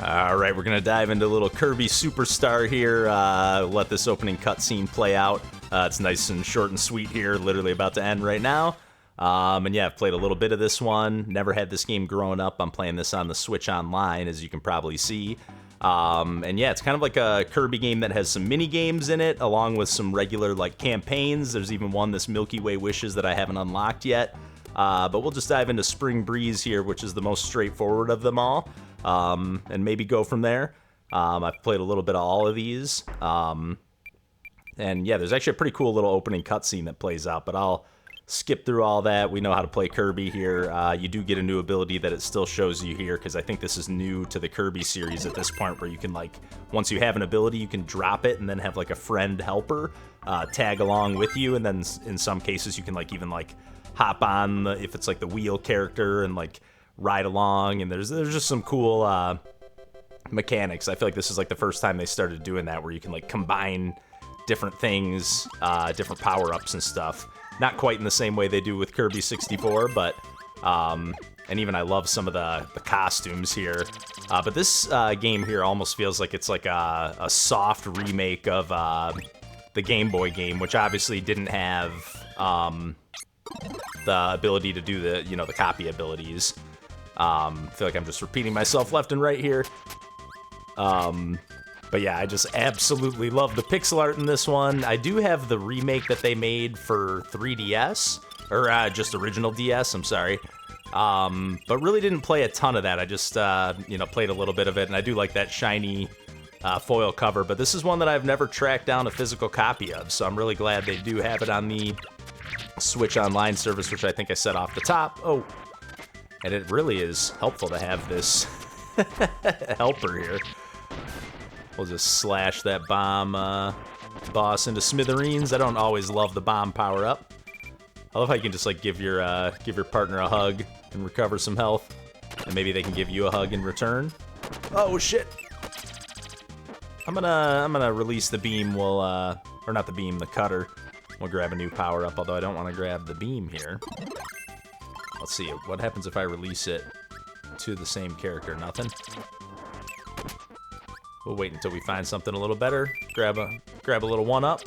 Alright, we're gonna dive into a little Kirby Superstar here, let this opening cutscene play out. It's nice and short and sweet here, literally about to end right now. And yeah, I've played a little bit of this one, never had this game growing up. I'm playing this on the Switch Online, as you can probably see. And yeah, it's kind of like a Kirby game that has some mini games in it, along with some regular like campaigns. There's even one, this Milky Way Wishes, that I haven't unlocked yet. But we'll just dive into Spring Breeze here, which is the most straightforward of them all. And maybe go from there. I've played a little bit of all of these. And yeah, there's actually a pretty cool little opening cutscene that plays out, but I'll skip through all that. We know how to play Kirby here. You do get a new ability that it still shows you here, because I think this is new to the Kirby series at this point, where you can, like, once you have an ability, you can drop it and then have, like, a friend helper tag along with you, and then in some cases you can, like, even, like, hop on, if it's, like, the wheel character and, like, ride along, and there's just some cool mechanics. I feel like this is like the first time they started doing that, where you can like combine different things, different power-ups and stuff. Not quite in the same way they do with Kirby 64, but and even I love some of the costumes here. But this game here almost feels like it's like a soft remake of the Game Boy game, which obviously didn't have the ability to do the, you know, the copy abilities. I feel like I'm just repeating myself left and right here. But yeah, I just absolutely love the pixel art in this one. I do have the remake that they made for 3DS, or just original DS, I'm sorry. But really didn't play a ton of that. I just, you know, played a little bit of it, and I do like that shiny foil cover. But this is one that I've never tracked down a physical copy of, so I'm really glad they do have it on the Switch Online service, which I think I said off the top. Oh. And it really is helpful to have this helper here. We'll just slash that bomb boss into smithereens. I don't always love the bomb power-up. I love how you can just like give your partner a hug and recover some health, and maybe they can give you a hug in return. Oh shit! I'm gonna release the beam. We'll or not the beam, the cutter. We'll grab a new power-up. Although I don't want to grab the beam here. Let's see, what happens if I release it to the same character? Nothing? We'll wait until we find something a little better. Grab a little one-up.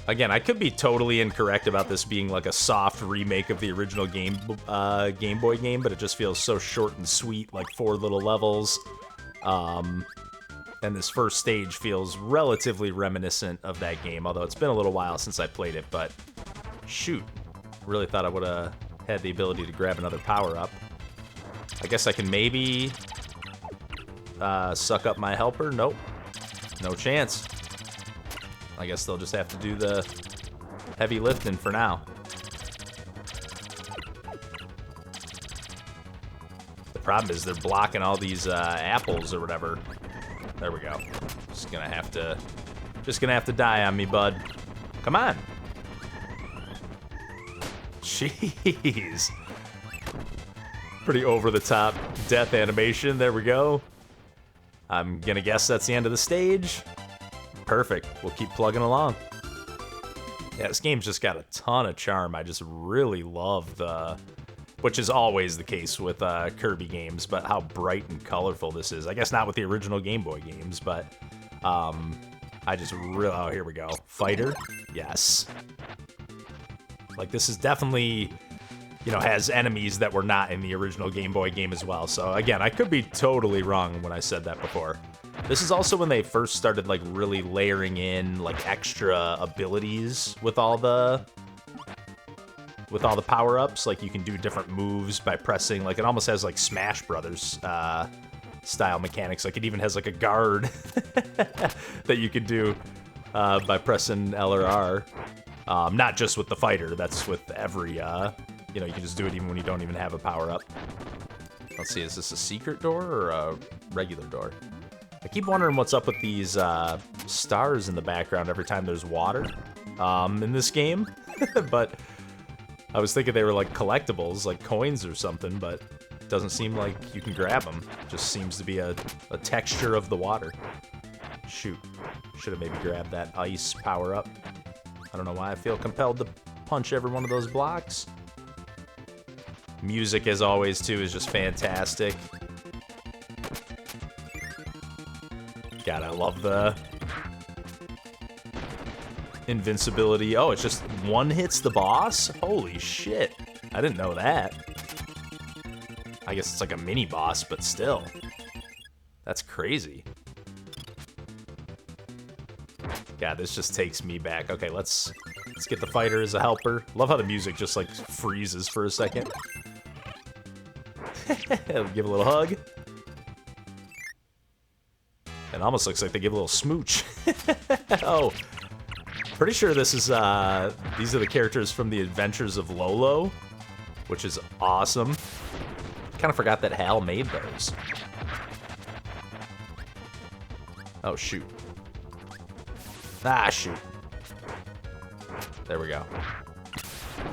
Again, I could be totally incorrect about this being like a soft remake of the original Game Boy game, but it just feels so short and sweet, like 4 little levels. And this first stage feels relatively reminiscent of that game, although it's been a little while since I played it, but shoot. Really thought I would have had the ability to grab another power-up. I guess I can maybe suck up my helper. Nope. No chance. I guess they'll just have to do the heavy lifting for now. The problem is they're blocking all these apples or whatever. There we go. Just gonna have to die on me, bud. Come on. Jeez. Pretty over-the-top death animation. There we go. I'm gonna guess that's the end of the stage. Perfect. We'll keep plugging along. Yeah, this game's just got a ton of charm. I just really love which is always the case with Kirby games, but how bright and colorful this is. I guess not with the original Game Boy games, but I just really... Oh, here we go. Fighter? Yes. Like, this is definitely, you know, has enemies that were not in the original Game Boy game as well. So, again, I could be totally wrong when I said that before. This is also when they first started, like, really layering in, like, extra abilities with all the power-ups. Like, you can do different moves by pressing, like, it almost has, like, Smash Brothers style mechanics. Like, it even has, like, a guard that you can do by pressing L or R. Not just with the fighter, that's with every, you know, you can just do it even when you don't even have a power-up. Let's see, is this a secret door or a regular door? I keep wondering what's up with these stars in the background every time there's water in this game. But I was thinking they were like collectibles, like coins or something, but it doesn't seem like you can grab them. It just seems to be a texture of the water. Shoot, should have maybe grabbed that ice power-up. I don't know why I feel compelled to punch every one of those blocks. Music, as always, too, is just fantastic. God, I love the invincibility. Oh, it's just one hits the boss? Holy shit. I didn't know that. I guess it's like a mini boss, but still. That's crazy. God, this just takes me back. Okay, let's get the fighter as a helper. Love how the music just like freezes for a second. Give a little hug. It almost looks like they give a little smooch. Oh, pretty sure this is these are the characters from the Adventures of Lolo, which is awesome. Kind of forgot that Hal made those. Oh shoot. Ah shoot. There we go.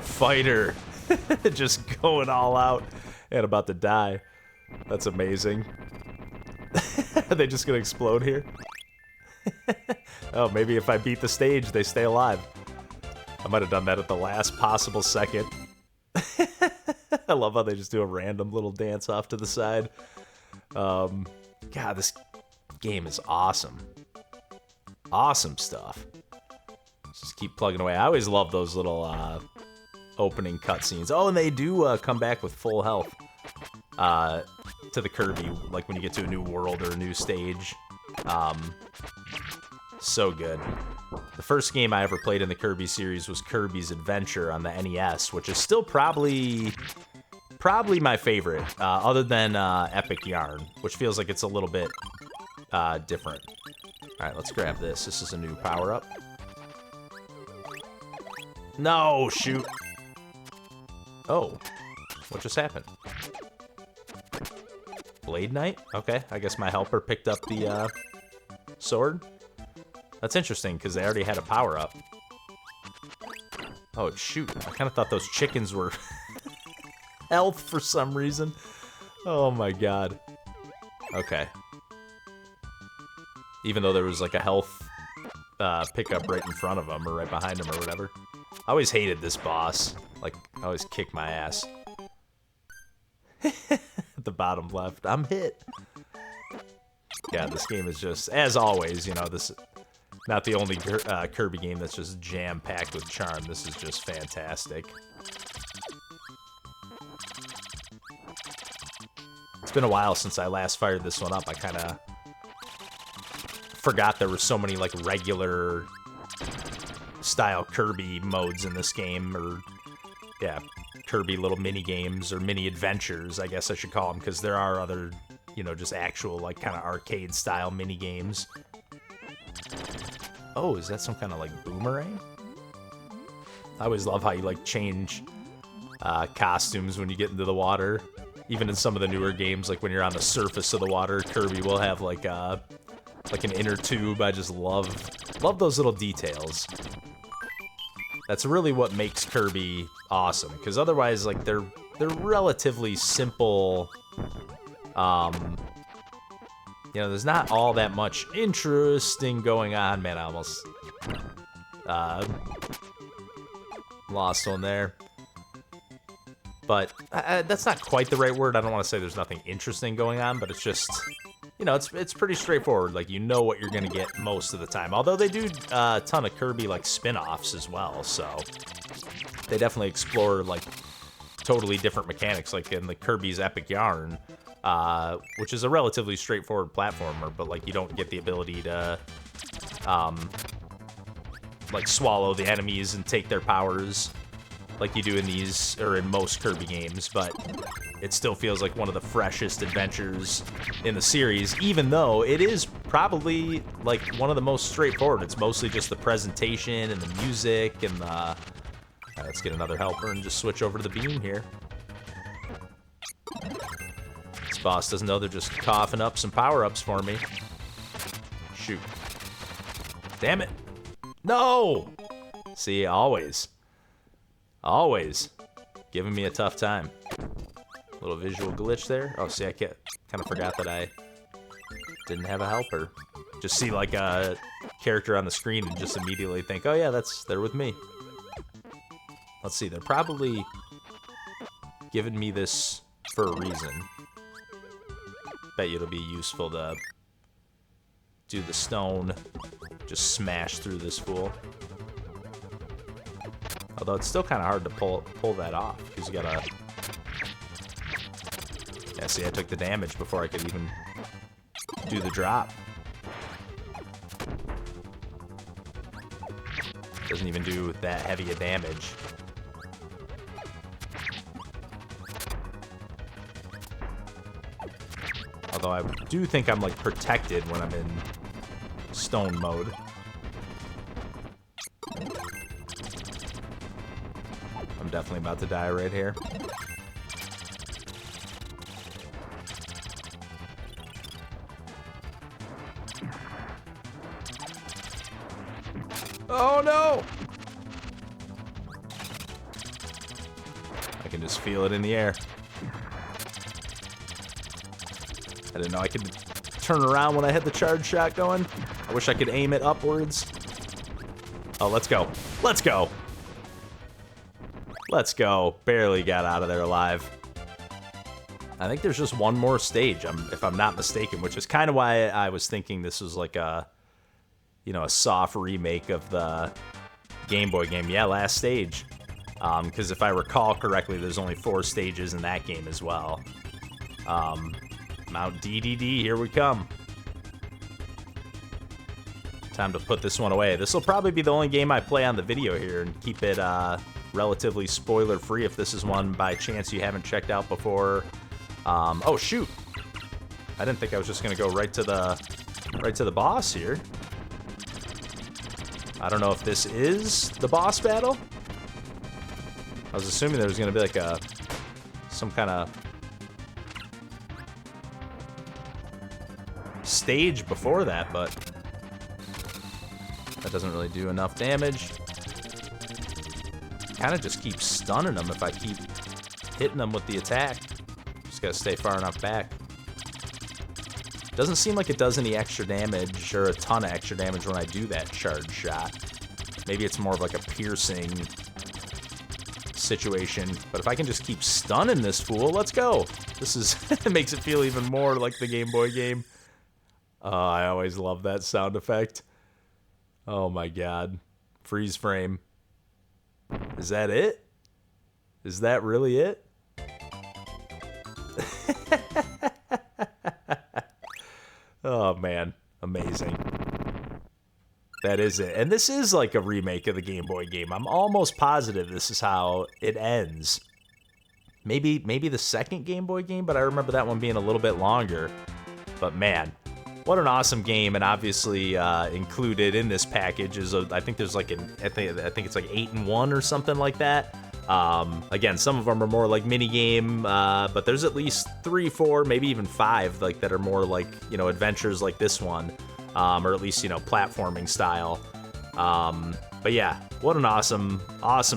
Fighter. Just going all out and about to die. That's amazing. Are they just gonna explode here? Oh, maybe if I beat the stage, they stay alive. I might have done that at the last possible second. I love how they just do a random little dance off to the side. God, this game is awesome. Awesome stuff. Just keep plugging away. I always love those little opening cutscenes. Oh, and they do come back with full health to the Kirby, like when you get to a new world or a new stage. So good. The first game I ever played in the Kirby series was Kirby's Adventure on the NES, which is still probably my favorite, other than Epic Yarn, which feels like it's a little bit different. All right, let's grab this. This is a new power-up. No, shoot. Oh, what just happened? Blade Knight? Okay, I guess my helper picked up the sword. That's interesting, because they already had a power-up. Oh, shoot. I kind of thought those chickens were health for some reason. Oh, my God. Okay. Even though there was, like, a health pickup right in front of them, or right behind them, or whatever. I always hated this boss. Like, I always kick my ass. At the bottom left. I'm hit. Yeah, this game is just, as always, you know, this... Not the only Kirby game that's just jam-packed with charm. This is just fantastic. It's been a while since I last fired this one up. I kind of forgot there were so many, like, regular style Kirby modes in this game. Or, yeah, Kirby little mini-games or mini-adventures, I guess I should call them. Because there are other, you know, just actual, like, kind of arcade-style mini-games. Oh, is that some kind of, like, boomerang? I always love how you, like, change costumes when you get into the water. Even in some of the newer games, like when you're on the surface of the water, Kirby will have, like an inner tube. I just love those little details. That's really what makes Kirby awesome. Because otherwise, like, they're relatively simple. You know, there's not all that much interesting going on. Man, I almost lost one there. But that's not quite the right word. I don't want to say there's nothing interesting going on, but it's just, you know, it's pretty straightforward. Like, you know what you're going to get most of the time. Although they do a ton of Kirby, like, spin-offs as well, so they definitely explore, like, totally different mechanics, like in the Kirby's Epic Yarn. Which is a relatively straightforward platformer, but, like, you don't get the ability to, like, swallow the enemies and take their powers like you do in these, or in most Kirby games, but it still feels like one of the freshest adventures in the series, even though it is probably, like, one of the most straightforward. It's mostly just the presentation and the music and the... All right, let's get another helper and just switch over to the beam here. Boss doesn't know they're just coughing up some power-ups for me. Shoot. Damn it. No! See, always giving me a tough time. Little visual glitch there. Oh, see, I kind of forgot that I didn't have a helper. Just see, like, a character on the screen and just immediately think, oh yeah, they're with me. Let's see, they're probably giving me this for a reason. Bet you it'll be useful do the stone. Just smash through this fool. Although it's still kind of hard to pull that off, because you gotta... Yeah, see, I took the damage before I could even do the drop. Doesn't even do that heavy a damage. Although I do think I'm, like, protected when I'm in stone mode. I'm definitely about to die right here. Oh no! I can just feel it in the air. I didn't know I could turn around when I had the charge shot going. I wish I could aim it upwards. Oh, let's go. Let's go! Let's go. Barely got out of there alive. I think there's just one more stage, if I'm not mistaken, which is kind of why I was thinking this was like a, you know, a soft remake of the Game Boy game. Yeah, last stage. Because if I recall correctly, there's only 4 stages in that game as well. Mount DDD, here we come. Time to put this one away. This will probably be the only game I play on the video here and keep it relatively spoiler-free if this is one by chance you haven't checked out before. Oh, shoot. I didn't think I was just going to go right to the boss here. I don't know if this is the boss battle. I was assuming there was going to be like some kind of stage before that, but that doesn't really do enough damage. Kind of just keep stunning them if I keep hitting them with the attack. Just gotta stay far enough back. Doesn't seem like it does any extra damage, or a ton of extra damage when I do that charge shot. Maybe it's more of like a piercing situation. But if I can just keep stunning this fool, let's go. This is, it makes it feel even more like the Game Boy game. I always love that sound effect. Oh my god. Freeze frame. Is that it? Is that really it? Oh man, amazing. That is it. And this is like a remake of the Game Boy game. I'm almost positive this is how it ends. Maybe the second Game Boy game, but I remember that one being a little bit longer. But man, what an awesome game, and obviously included in this package is I think there's like I think it's like 8 in 1 or something like that. Again, some of them are more like mini game, but there's at least 3, 4, maybe even 5 like that are more like, you know, adventures like this one, or at least, you know, platforming style. But yeah, what an awesome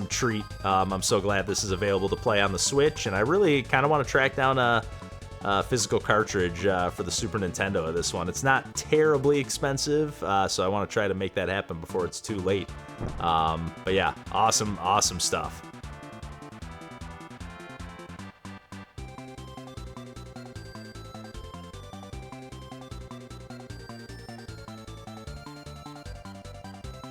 treat. I'm so glad this is available to play on the Switch, and I really kind of want to track down a physical cartridge for the Super Nintendo of this one. It's not terribly expensive, so I want to try to make that happen before it's too late. But yeah, awesome stuff.